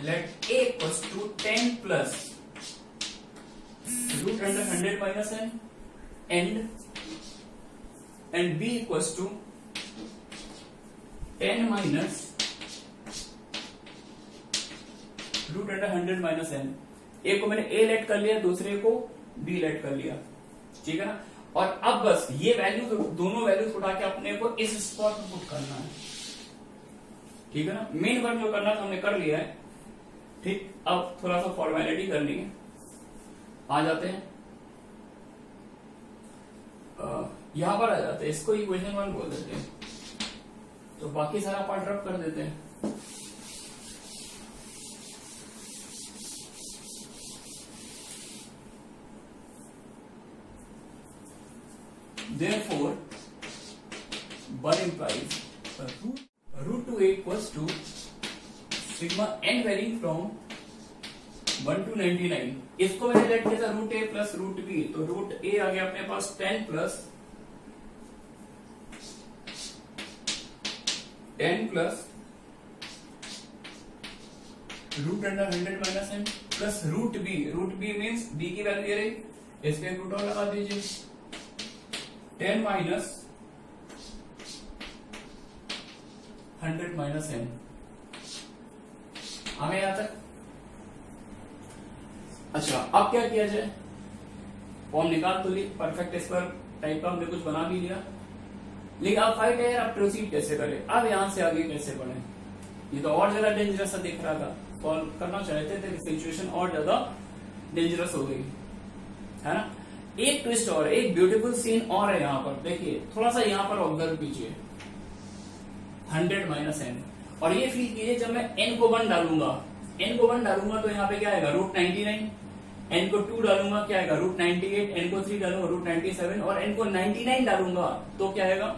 let a equals to 10 plus √100 minus n and b equals to 10 minus √100 minus n। एक को मैंने a लेट कर लिया, दूसरे को b लेट कर लिया, ठीक है ना। और अब बस ये वैल्यू, दोनों वैल्यूज उठा के अपने को इस स्पॉट पर पुट करना है, ठीक है ना। मेन वर्क जो करना था हमने कर लिया है, ठीक। अब थोड़ा सा फॉर्मेलिटी करनी है, आ जाते हैं यहां पर आ जाते हैं, इसको इक्वेशन 1 बोल देते हैं, तो बाकी सारा पार्ट रब कर देते हैं। Therefore, 1 implies √2a equals to sigma n varying from 1 to 99। इसको मैंने लेट किया था √a प्लस √b, तो √a आ गया अपने पास 10 plus 100 minus n plus √b। √b means b की वैल्यू ये रही, इसके रूट और लगा दीजिए, 10 माइनस 100 माइनस n। हमें यहां तक अच्छा। अब क्या किया जाए, फॉर्म निकाल तो ली, परफेक्ट स्क्वायर टाइप का हमने कुछ बना भी लिया, लेकिन अब फाइट है, अब प्रोसीड कैसे करें, अब यहां से आगे कैसे बढ़े। ये तो और ज्यादा डेंजरस सा दिख रहा था, सॉल्व करना चाहते थे, सिचुएशन और ज्यादा डेंजरस हो गई, है ना। एक ट्विस्ट और, एक ब्यूटीफुल सीन और है यहाँ पर, देखिए थोड़ा सा यहाँ पर ऑब्जर्व कीजिए, 100 माइनस n, और ये फील कीजिए जब मैं n को 1 डालूंगा, n को 1 डालूंगा तो यहाँ पे क्या आएगा √99, n को 2 डालूंगा क्या आएगा √98, n को 3 डालूंगा √97, और n को 99 डालूंगा तो क्या आएगा,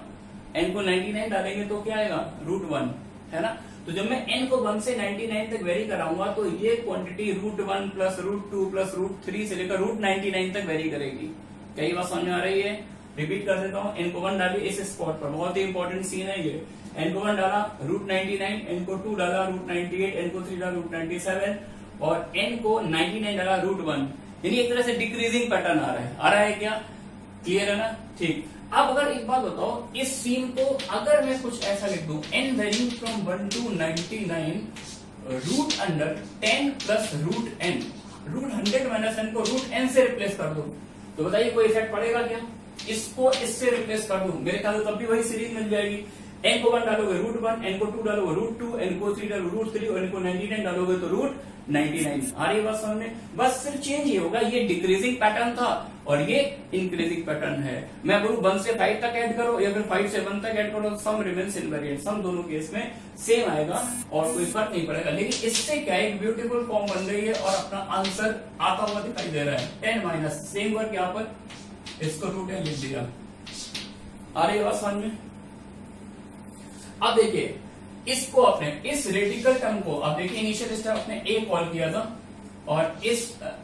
n को 99 डालेंगे तो क्या आएगा √1, है ना। तो जब मैं n को 1 से 99 तक वेरी कराऊंगा तो ये क्वांटिटी √1 प्लस √2 प्लस √3 से लेकर √99 तक वेरी करेगी। क्या ये बात समझ में आ रही है, रिपीट कर देता हूँ, n को 1 डालिए इस स्पॉट पर, बहुत ही इंपॉर्टेंट सीन है ये। n को 1 डाला √99, n को 2 डाला √98, n को 3 डाला √97 और n को 99 डाला √1, यानी एक तरह से डिक्रीजिंग पैटर्न आ रहा है क्या, क्लियर है ना, ठीक। अब अगर एक बात बताओ, इस सीन को अगर मैं कुछ ऐसा लिख दूं, n varying from 1 to 99 √10 plus √n, √100 minus n को √n से रिप्लेस कर दूं, तो बताइए कोई इफेक्ट पड़ेगा क्या, इसको इससे रिप्लेस कर दूं, मेरे ख्याल से तब भी वही सीरीज मिल जाएगी। n को 1 डालोगे √1, n को 2 डालोगे √2, n को 3 डालोगे √3 और n को 99 डालोगे तो √99। आ रही बात समझ में, बस सिर्फ चेंज ये होगा, ये डिक्रीजिंग पैटर्न था और ये इंक्रीजिंग पैटर्न है। मैं बोलूं 1 से 5 तक ऐड करो या फिर 5 से 1 तक ऐड करो, सम रिमेन्स इनवेरिएंट, सम दोनों केस में सेम आएगा और कोई फर्क नहीं पड़ेगा। लेकिन इससे क्या एक ब्यूटीफुल फॉर्म बन गई है और अपना आंसर आता हुआ दिखाई दे रहा है, 10 माइनस, सेम वर्क यहाँ पर इसको √n लिख दिया। आ रही बात समझ में। अब देखिए इसको आपने, इस रेडिकल टर्म को आप देखिए, इनिशियल स्टेप आपने a कॉल किया था और इस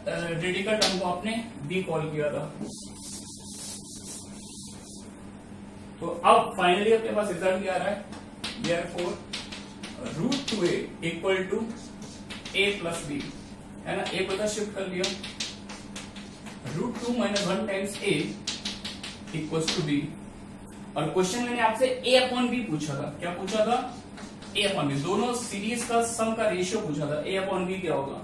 रेडिकल टर्म को आपने b कॉल किया था, तो अब फाइनली अपने पास रिजल्ट क्या आ रहा है, therefore √2a equal to a plus b, है ना। a को इधर शिफ्ट कर लिया, √2 minus 1 times a equals to b, और क्वेश्चन मैंने आपसे a अपॉन b पूछा था, क्या पूछा था, a अपॉन b, दोनों सीरीज का सम का रेशियो पूछा था, a अपॉन b क्या होगा,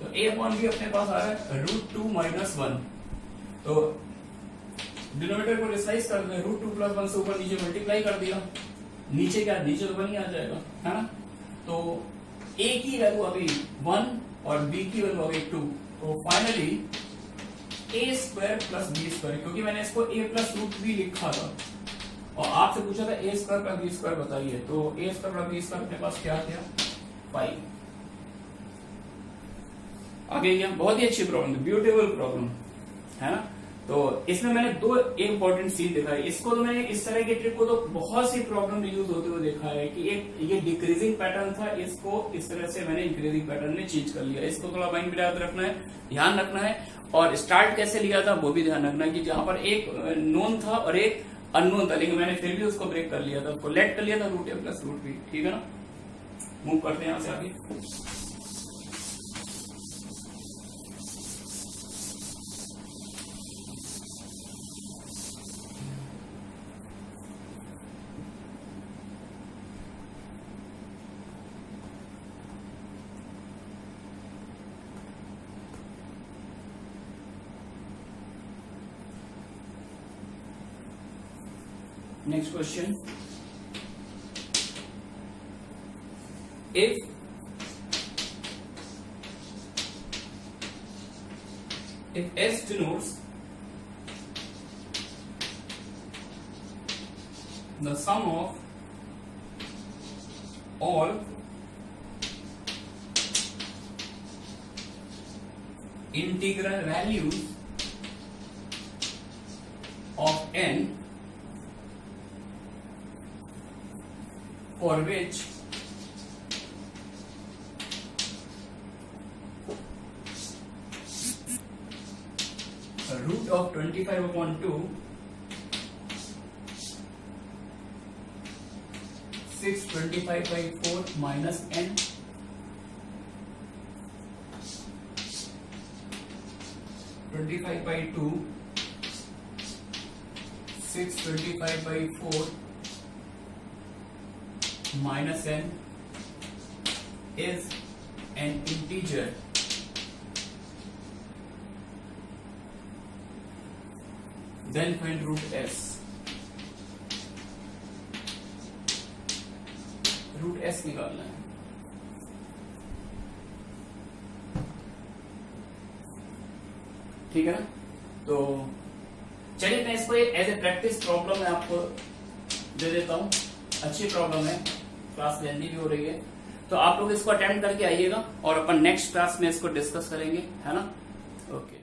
तो a अपॉन b अपने पास आ रहा है √2 माइनस 1, तो डिनोमिनेटर को रिसाइज कर दें, √2 प्लस 1 से ऊपर नीचे मल्टीप्लाई कर दिया, नीचे क्या, नीचे तो 1 ही आ जाएगा, है ना। तो a की वैल्यू अभी 1 और b की वैल्यू अभी 2, तो finally a square plus b square, क्योंकि मैंने इसको a प्लस √3 लिखा था और आपसे पूछा था a square plus b square बताइए, तो a square plus b square अपने पास क्या था 5। आगे क्या, बहुत ही अच्छी प्रॉब्लम, ब्यूटीफुल प्रॉब्लम, है ना। तो इसमें मैंने दो इंपॉर्टेंट चीज दिखाई। इसको तो मैंने इस तरह की ट्रिक को तो बहुत सी प्रॉब्लम यूज होते हुए देखा है कि एक ये डिक्रीजिंग पैटर्न था, इसको इस तरह से मैंने इंक्रीजिंग पैटर्न में चेंज कर लिया। इसको थोड़ा माइंड में याद रखना है, ध्यान रखना है। और स्टार्ट कैसे लिया था वो भी ध्यान रखना है कि जहां पर एक नोन था और एक अननोन था, लेकिन मैंने फिर भी उसको ब्रेक कर लिया था, उसको लेट कर लिया था रूट ए प्लस रूट बी। ठीक है ना, मूव करते हैं यहां से आगे। Next question. If S denotes the sum of all integral values of n for which root of 25/2 625/4 minus n (25/2) 625/4 minus n is an integer then find root s. Root s निकालना है। ठीक है ना, तो चलिए मैं इसको एज ए प्रैक्टिस प्रॉब्लम में आपको दे देता हूं। अच्छी प्रॉब्लम है, क्लास लेंदी भी हो रही है, तो आप लोग इसको अटेम्प्ट करके आइएगा और अपन नेक्स्ट क्लास में इसको डिस्कस करेंगे, है ना। ओके।